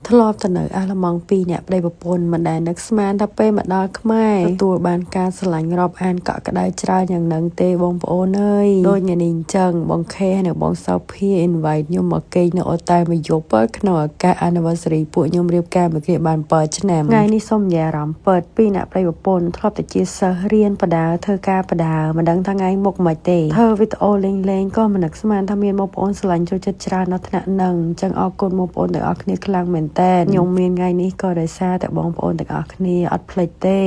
ធ្លាប់ទៅនៅអាល្លឺម៉ង់ពីរអ្នកប្តីប្រពន្ធមិនដែលនឹកស្មានថាពេលមកដល់ខ្មែរទទួលបានការស្រឡាញ់រាប់អានកក់ក្ដៅច្រើនយ៉ាងហ្នឹងទេបងប្អូនអើយដូចញ៉ានីអញ្ចឹងបងខេនិងបងសោភា invite ខ្ញុំមកគេងនៅអូតែលមួយយប់ក្នុងឱកាស anniversary ពួកខ្ញុំរៀបការមួយគ្នាបាន7ឆ្នាំថ្ងៃនេះសូមនិយាយអារម្មណ៍ពិតពីអ្នកប្តីប្រពន្ធធ្លាប់តែជាសិស្សរៀនបដាធ្វើការបដាមិនដឹងថាថ្ងៃមុខមិនទេធ្វើវីដេអូលេងក៏មិននឹកស្មានថាមានបងប្អូនស្រឡាញ់ចូលចិត្តច្រើនដល់ថ្នាក់ហ្នឹងអញ្ចឹងអរគុណបងប្អូនទាំងអស់គ្នាខ្លាំងមែនតើខ្ញុំមានថ្ងៃនេះក៏ដោយសារតែបងប្អូនទាំងអស់គ្នាអត់ភ្លេចទេ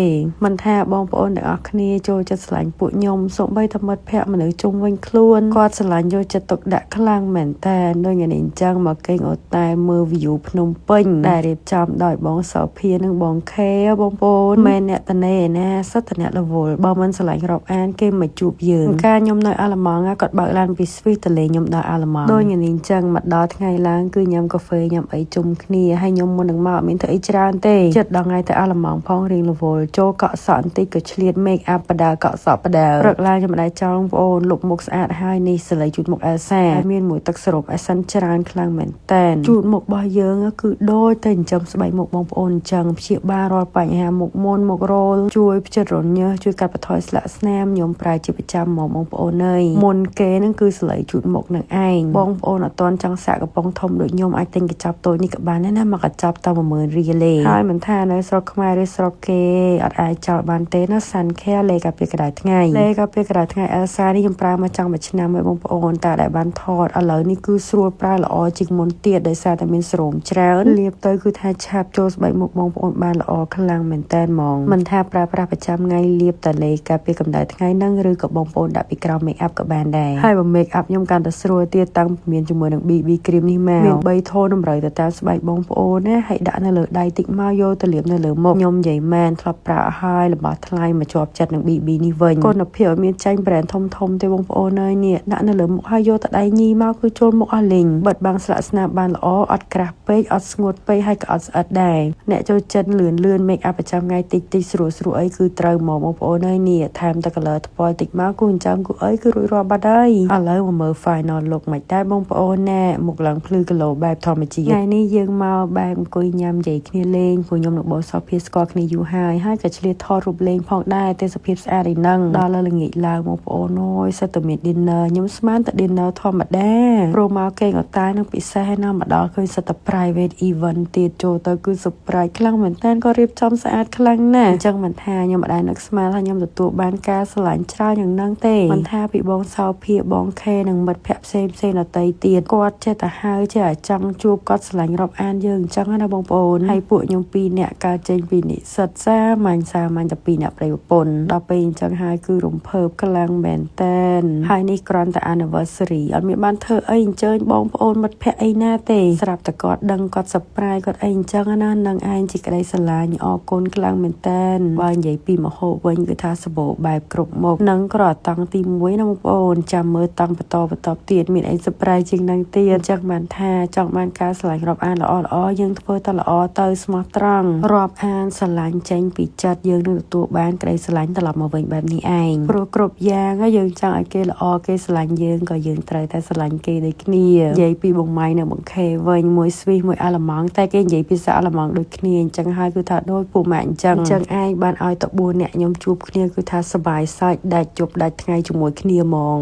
មិនថាបងប្អូនទាំងអស់គ្នាចូលចិត្តស្រឡាញ់ពួកខ្ញុំសូម្បីតែមិត្តភ័ក្តិមនុស្សជុំវិញខ្លួនគាត់ស្រឡាញ់យកចិត្តទុកដាក់ខ្លាំងមែនតើដូចថ្ងៃនេះអញ្ចឹងមកគេងអូតែមើល view ភ្នំពេញដែលរៀបចំដោយបងសោភានិងបងខេបងប្អូនមិនអ្នកតនេណាសិតតអ្នករវល់បើមិនស្រឡាញ់រាប់អានគេមិនជួបយើងការខ្ញុំនៅអាល្លឺម៉ង់គាត់បើកឡានពីស្វីសទៅលេងខ្ញុំដល់អាល្លឺម៉ង់ដូចថ្ងៃនេះអញ្ចឹងមកដល់ថ្ងៃឡើងគឺញ៉ាំកាហ្វេញ៉ាំអីជុំគ្នាហើយខ្ញុំមុននឹងមកអត់មានធ្វើអីច្រើនទេចិត្តដល់ថ្ងៃទៅអាល្លឺម៉ង់ផងរៀងរវល់ចូលកក់សក់បន្តិចក៏ឆ្លៀត make up បដាកក់សក់បដាព្រឹកឡើងខ្ញុំមិនដែរចង់បងប្អូនលុបមុខស្អាតហើយនេះសលៃជូតមុខអែលសាហើយមានមួយទឹកសរុបអេសិនច្រើនខ្លាំងមែនតែនជូតមុខរបស់យើងគឺដូចតែចិញ្ចឹមស្បែកមុខបងប្អូនអញ្ចឹងព្យាបាលរាល់បញ្ហាមុខមុនមុខរោលជួយផ្ចិតរញើសជួយកាត់បន្ថយស្លាកស្នាមខ្ញុំប្រើជាប្រចាំមកបងប្អូនអើយមុនគេហ្នឹងគឺសលៃជូតមុខនឹងឯងបងប្អូនអត់ទាន់ចង់សាកកំប៉ុងធំដូចខ្ញុំអាចទិញកញ្ចប់តូចនេះក៏បានដែរណាមកកញ្ចប់តាម10000រៀលទេហើយមិនថានៅស្រុកខ្មែរឬស្រុកគេអត់អាចចោលបានទេណាសាន់ខែលេកាពីក្តៅថ្ងៃលេកាពីក្តៅថ្ងៃអេលសានេះខ្ញុំប្រើមកចង់មួយឆ្នាំហើយបងប្អូនតែដែលបានថតឥឡូវនេះគឺស្រួលប្រើល្អជាងមុនទៀតដោយសារតែមានស្រោមច្រើនលាបទៅគឺថាឆាប់ចូលស្បែកមុខបងប្អូនបានល្អខ្លាំងមែនតើហ្មងមិនថាប្រើប្រាស់ប្រចាំថ្ងៃលាបតែលេកាពីកម្ដៅថ្ងៃហ្នឹងឬក៏បងប្អូនដាក់ពីក្រោម make up ក៏បានដែរហើយបើ make up ខ្ញុំកាន់តែស្រួលទៀតតាំងមានជាមួយនឹង BB cream នេះមកមាន3ថូនតម្រូវទៅតាមស្បែកបងប្អូនណាហើយដាក់នៅលើដៃតិចមកយកទៅលាបនៅលើមុខខ្ញុំនិយាយមែនធ្លាប់ប្រើហើយរបស់ថ្លៃមកជាប់ចិត្តនឹង BB នេះវិញគុណភាពមានចាញ់ brand ធំទេបងប្អូនអើយនេះដាក់នៅលើមុខហើយយកទៅដៃញីមកគឺចូលមុខអស់លីងបិទបាំងស្លាកស្នាមបានល្អអត់ក្រាស់ពេកអត់ស្ងួតពេកហើយក៏អត់ស្អិតដែរអ្នកចូលចិត្តលឿន make up ប្រចាំថ្ងៃតិចស្រួលអីគឺត្រូវមកបងប្អូនអើយនេះថែមតែ color ថ្ពាល់តិចមកគូអញ្ចឹងគូអីគឺរួចរាល់បាត់ហើយឥឡូវមកមើល final look មិនដែរបងប្អូនណែមុខឡើងភ្លឺគីឡូបែបធម្មជាតិថ្ងៃនេះយើងមកបែបអង្គុយញ៉ាំនិយាយគ្នាលេងព្រោះខ្ញុំនឹងបោះសោភាស្គាល់គ្នាយូរហើយក៏ឆ្លៀតថតរូបលេងផងដែរទេសភាពស្អាតឯហ្នឹងដល់ល្ងាចឡើងបងប្អូនអើយសិតតែមាន dinner ខ្ញុំស្មានតែ dinner ធម្មតាព្រោះមកគេងអត់តែនឹងពិសេសណាមកដល់ឃើញសិតតែ private event ទៀតចូលទៅគឺ surprise ខ្លាំងមែនតើក៏រៀបចំស្អាតខ្លាំងណាស់អញ្ចឹងមិនថាខ្ញុំមិនដែរនឹកស្មានថាខ្ញុំទទួលបានការស្រឡាញ់ច្រើនយ៉ាងហ្នឹងទេមិនថាពីបងសោភាបងខេនិងមិត្តភ័ក្តិផ្សេងដទៃទៀតគាត់ចេះតែហៅចេះតែចង់ជួបគាត់ស្រឡាញ់រាប់អានយើងអញ្ចឹងណាបងប្អូនហើយពួកខ្ញុំ2នាក់កើតចេញពីនិស្សិតសាមញ្ញតែ2នាក់ប្តីប្រពន្ធដល់ពេលអញ្ចឹងហើយគឺរំភើបខ្លាំងមែនតើហើយនេះគ្រាន់តែ anniversary អត់មានបានធ្វើអីអញ្ជើញបងប្អូនមិត្តភ័ក្តិអីណាទេស្រាប់តែគាត់ដឹងគាត់ surprise គាត់អីអញ្ចឹងណានឹងឯងជាក្តីស្រឡាញ់អរគុណខ្លាំងមែនតើបើនិយាយពីមហោបវិញគឺថាសបោបែបគ្រប់មុខនឹងក្រតង់ទី1ណាបងប្អូនចាំមើលតង់បន្តទៀតមានអី surprise ជាងនឹងទៀតអញ្ចឹងបានថាចង់បានការស្រឡាញ់រាប់អានល្អយើងធ្វើតែល្អទៅស្មោះត្រង់រាប់អានស្រឡាញ់ចេញពីចិត្តយើងនឹងទទួលបានក្តីស្រឡាញ់ត្រឡប់មកវិញបែបនេះឯងព្រោះគ្រប់យ៉ាងយើងចង់ឲ្យគេល្អគេស្រឡាញ់យើងក៏យើងត្រូវតែស្រឡាញ់គេដូចគ្នានិយាយពីបងម៉ៃនិងបងខេវិញមួយស្វីសមួយអាល្លឺម៉ង់តែគេនិយាយភាសាអាល្លឺម៉ង់ដូចគ្នាអញ្ចឹងហើយគឺថាដូចពូម៉ាក់អញ្ចឹងឯងបានឲ្យត4អ្នកខ្ញុំជួបគ្នាគឺថាសប្បាយសាច់ដាច់ជប់ដាច់ថ្ងៃជាមួយគ្នាហ្មង